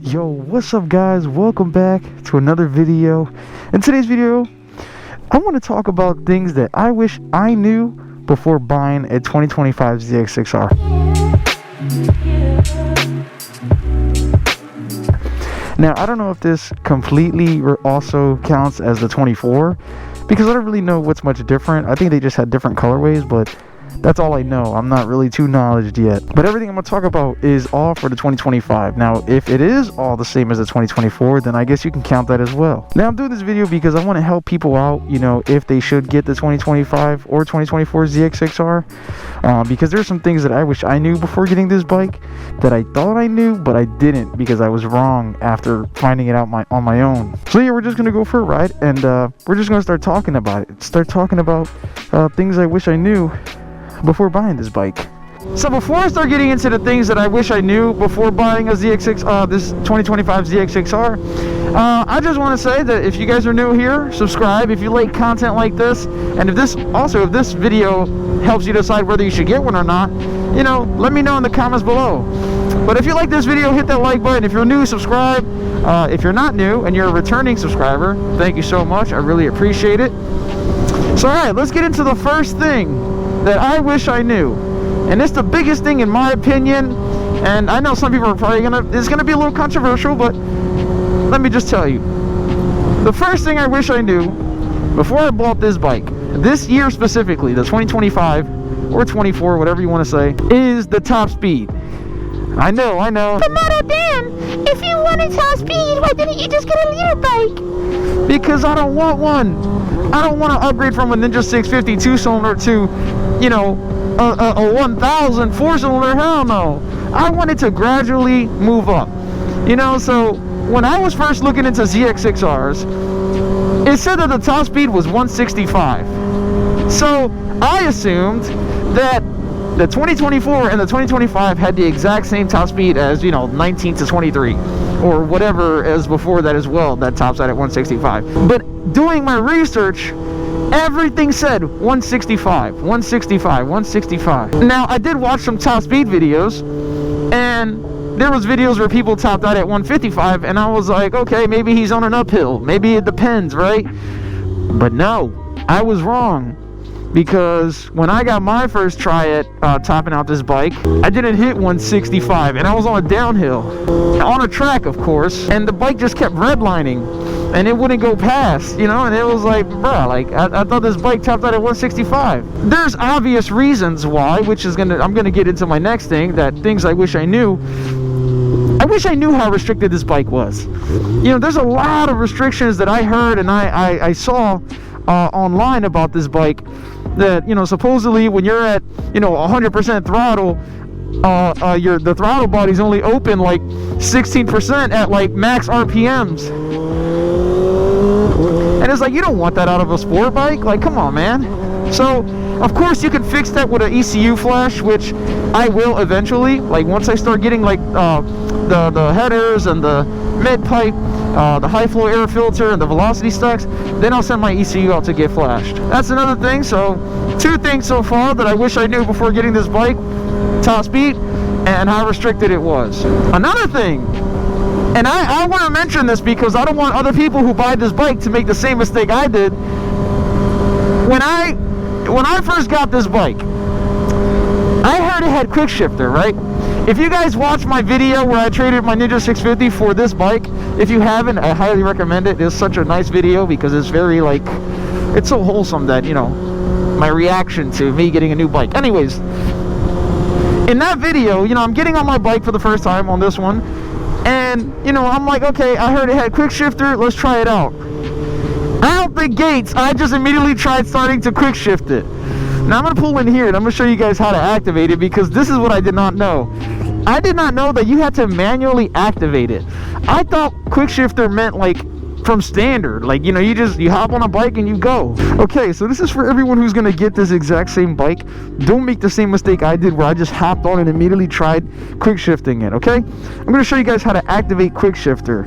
Yo, what's up guys? Welcome back to another video. In today's video, I want to talk about things that I wish I knew before buying a 2025 ZX6R. Now, I don't know if this completely also counts as the 24 because I don't really know what's much different. I think they just had different colorways, but that's all I know. I'm not really too knowledgeable yet. But everything I'm going to talk about is all for the 2025. Now, if it is all the same as the 2024, then I guess you can count that as well. Now, I'm doing this video because I want to help people out, you know, if they should get the 2025 or 2024 ZX6R. Because there's some things that I wish I knew before getting this bike that I thought I knew, but I didn't because I was wrong after finding it out on my own. So yeah, we're just going to go for a ride and we're just going to start talking about it. Start talking about things I wish I knew before buying this bike. So before I start getting into the things that I wish I knew before buying a this 2025 ZX6R, I just want to say that if you guys are new here, subscribe if you like content like this, and if this video helps you decide whether you should get one or not, you know, let me know in the comments below. But if you like this video, hit that like button. If you're new, subscribe. If you're not new and you're a returning subscriber, thank you so much. I really appreciate it. So alright, let's get into the first thing that I wish I knew, and it's the biggest thing in my opinion, and I know some people are probably it's gonna be a little controversial, but let me just tell you, the first thing I wish I knew before I bought this bike, this year specifically, the 2025 or 24, whatever you want to say, is the top speed. I know. Tomato Dan, if you wanted top speed, why didn't you just get a liter bike? Because I don't want one. I don't want to upgrade from a Ninja 650 2-cylinder to, you know, a 1000 4-cylinder. Hell no. I wanted to gradually move up. You know, so when I was first looking into ZX6Rs, it said that the top speed was 165. So I assumed that the 2024 and the 2025 had the exact same top speed as, you know, 19 to 23 or whatever as before that as well, that tops out at 165. But doing my research, everything said 165. Now, I did watch some top speed videos, and there was videos where people topped out at 155, and I was like, okay, maybe he's on an uphill. Maybe it depends, right? But no, I was wrong. Because when I got my first try at topping out this bike, I didn't hit 165, and I was on a downhill, on a track of course, and the bike just kept redlining, and it wouldn't go past, you know, and it was like, bruh, like, I thought this bike topped out at 165. There's obvious reasons why, which is I'm gonna get into my next thing, that things I wish I knew. I wish I knew how restricted this bike was. You know, there's a lot of restrictions that I heard and I saw online about this bike, that, you know, supposedly when you're at, you know, 100% throttle, the throttle body's only open like 16% at like max RPMs, and it's like, you don't want that out of a sport bike. Like, come on, man. So of course you can fix that with an ECU flash, which I will eventually, like once I start getting like the headers and the mid pipe, the high flow air filter and the velocity stacks, then I'll send my ECU out to get flashed. That's another thing. So two things so far that I wish I knew before getting this bike: top speed and how restricted it was. Another thing, and I want to mention this because I don't want other people who buy this bike to make the same mistake I did. When I first got this bike, I heard it had quick shifter, right? If you guys watched my video where I traded my Ninja 650 for this bike, if you haven't, I highly recommend it. It's such a nice video because it's very, like, it's so wholesome that, you know, my reaction to me getting a new bike. Anyways, in that video, you know, I'm getting on my bike for the first time on this one, and, you know, I'm like, okay, I heard it had quick shifter, let's try it out. Out the gates, I just immediately tried starting to quick shift it. Now I'm going to pull in here and I'm going to show you guys how to activate it, because this is what I did not know. I did not know that you had to manually activate it. I thought quick shifter meant like from standard, like, you know, you hop on a bike and you go. Okay, so this is for everyone who's going to get this exact same bike. Don't make the same mistake I did where I just hopped on and immediately tried quick shifting it, okay? I'm going to show you guys how to activate quick shifter.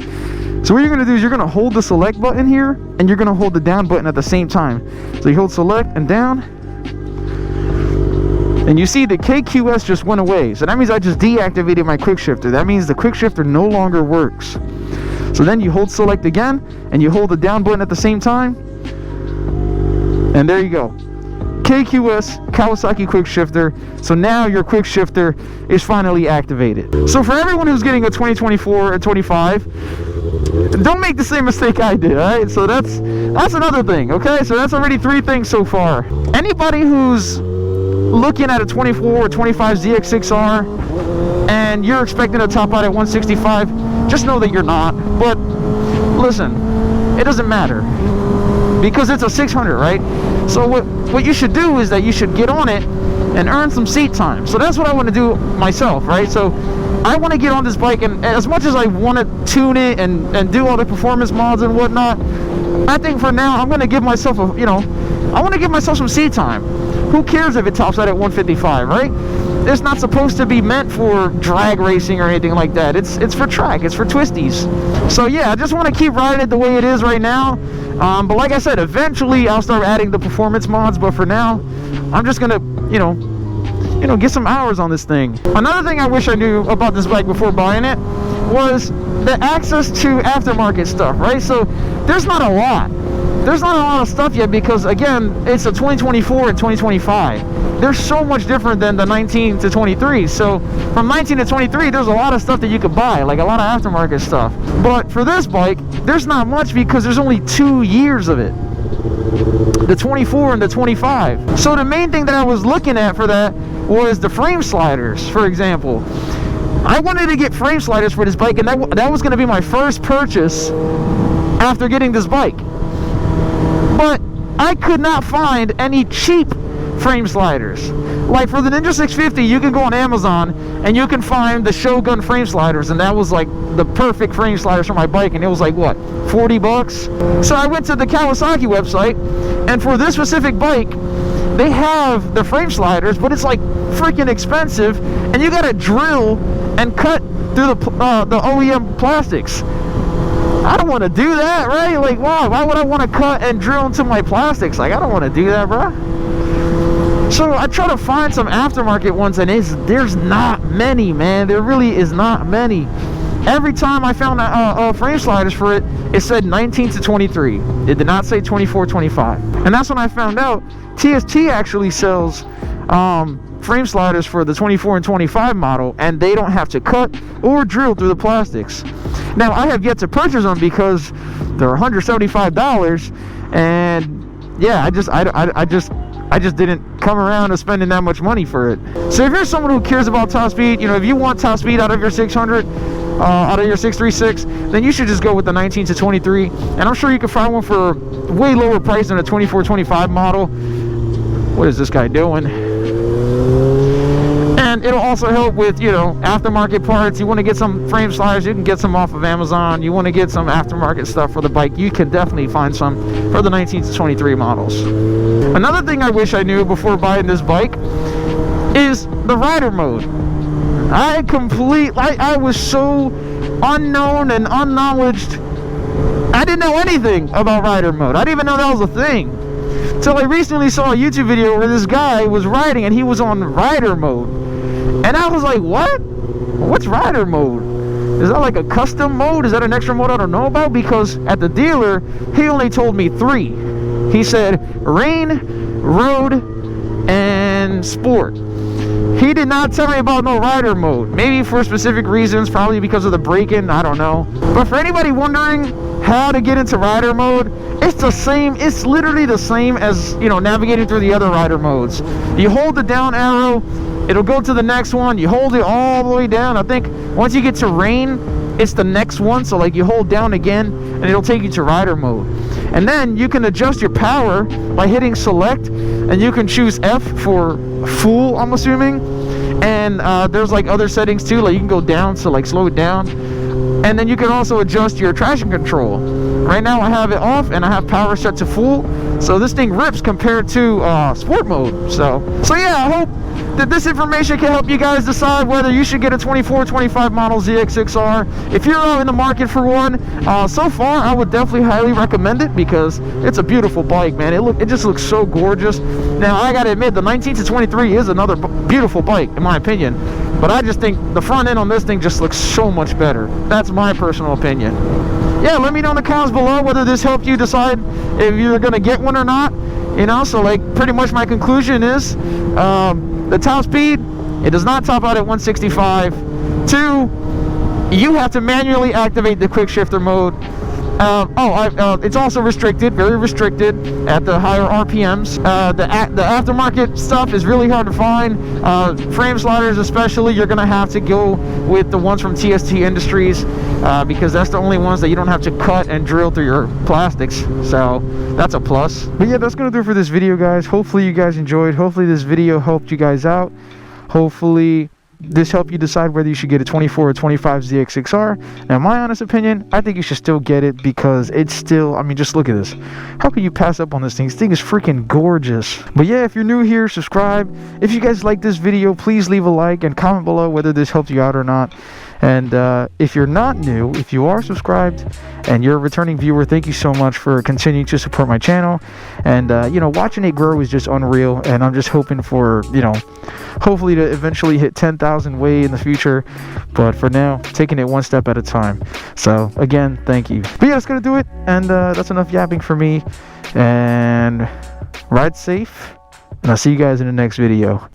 So what you're going to do is you're going to hold the select button here, and you're going to hold the down button at the same time. So you hold select and down, And you see the KQS just went away. So that means I just deactivated my quick shifter. That means the quick shifter no longer works. So then you hold select again, and you hold the down button at the same time. And there you go. KQS Kawasaki quick shifter. So now your quick shifter is finally activated. So for everyone who's getting a 2024 or 25, don't make the same mistake I did, alright? So that's another thing, okay? So that's already 3 things so far. Anybody who's looking at a 24 or 25 ZX6R and you're expecting to top out at 165, just know that you're not. But listen, it doesn't matter because it's a 600, right? So what you should do is that you should get on it and earn some seat time. So that's what I want to do myself, right? So I want to get on this bike, and as much as I want to tune it and do all the performance mods and whatnot, I think for now I'm going to give myself I want to give myself some seat time. Who cares if it tops out at 155, right? It's not supposed to be meant for drag racing or anything like that. It's for track. It's for twisties. So yeah, I just want to keep riding it the way it is right now. But like I said, eventually I'll start adding the performance mods. But for now, I'm just gonna, get some hours on this thing. Another thing I wish I knew about this bike before buying it was the access to aftermarket stuff, right? So there's not a lot. There's not a lot of stuff yet because, again, it's a 2024 and 2025. They're so much different than the 19 to 23. So from 19 to 23, there's a lot of stuff that you could buy, like a lot of aftermarket stuff. But for this bike, there's not much because there's only 2 years of it. The 24 and the 25. So the main thing that I was looking at for that was the frame sliders, for example. I wanted to get frame sliders for this bike, and that was going to be my first purchase after getting this bike. But I could not find any cheap frame sliders. Like for the Ninja 650, you can go on Amazon and you can find the Shogun frame sliders, and that was like the perfect frame sliders for my bike, and it was like, what, 40 bucks? So I went to the Kawasaki website, and for this specific bike, they have the frame sliders, but it's like freaking expensive, and you gotta drill and cut through the OEM plastics. I don't want to do that, right? Like, why would I want to cut and drill into my plastics? Like, I don't want to do that, bro. So I try to find some aftermarket ones, and there's not many, man. There really is not many. Every time I found frame sliders for it, it said 19 to 23. It did not say 24, 25. And that's when I found out TST actually sells frame sliders for the 24 and 25 model, and they don't have to cut or drill through the plastics. Now, I have yet to purchase them because they're $175, and yeah, I just didn't come around to spending that much money for it. So if you're someone who cares about top speed, if you want top speed out of your 600, out of your 636, then you should just go with the 19 to 23, and I'm sure you can find one for way lower price than a 24, 25 model. What is this guy doing? And it'll also help with, aftermarket parts. You want to get some frame sliders, you can get some off of Amazon. You want to get some aftermarket stuff for the bike, you can definitely find some for the 19 to 23 models. Another thing I wish I knew before buying this bike is the rider mode. I was so unknown and unknowledged. I didn't know anything about rider mode. I didn't even know that was a thing. Till I recently saw a YouTube video where this guy was riding and he was on rider mode. And I was like, what? What's rider mode? Is that like a custom mode? Is that an extra mode I don't know about? Because at the dealer, he only told me 3. He said rain, road, and sport. He did not tell me about no rider mode. Maybe for specific reasons, probably because of the braking, I don't know. But for anybody wondering how to get into rider mode, it's the same. It's literally the same as, navigating through the other rider modes. You hold the down arrow, it'll go to the next one. You hold it all the way down. I think once you get to rain, it's the next one. So like you hold down again and it'll take you to rider mode. And then you can adjust your power by hitting select, and you can choose F for full, I'm assuming. And there's like other settings too, like you can go down to like slow it down. And then you can also adjust your traction control. Right now I have it off and I have power set to full, so this thing rips compared to sport mode. So yeah, I hope that this information can help you guys decide whether you should get a 24 25 model ZX6R. If you're in the market for one, so far I would definitely highly recommend it because it's a beautiful bike, man. It just looks so gorgeous. Now, I gotta admit, the 19 to 23 is another beautiful bike, in my opinion. But I just think the front end on this thing just looks so much better. That's my personal opinion. Yeah, let me know in the comments below whether this helped you decide if you're gonna get one or not. You know, so like pretty much my conclusion is the top speed, it does not top out at 165. 2, you have to manually activate the quick shifter mode. It's also restricted, very restricted at the higher RPMs. The aftermarket stuff is really hard to find. Frame sliders especially, you're gonna have to go with the ones from TST Industries because that's the only ones that you don't have to cut and drill through your plastics. So that's a plus. But yeah, that's gonna do it for this video, guys. Hopefully you guys enjoyed. Hopefully this video helped you guys out. Hopefully this helped you decide whether you should get a 24 or 25 ZX6R. Now, my honest opinion, I think you should still get it because it's still, I mean, just look at this. How could you pass up on this thing? This thing is freaking gorgeous. But yeah, if you're new here, subscribe. If you guys like this video, please leave a like and comment below whether this helped you out or not. And if you're not new, if you are subscribed and you're a returning viewer, thank you so much for continuing to support my channel. And you know, watching it grow is just unreal, and I'm just hoping for, you know, hopefully to eventually hit 10,000 way in the future. But for now, taking it one step at a time. So again, thank you. But yeah, that's gonna do it, and that's enough yapping for me. And ride safe, and I'll see you guys in the next video.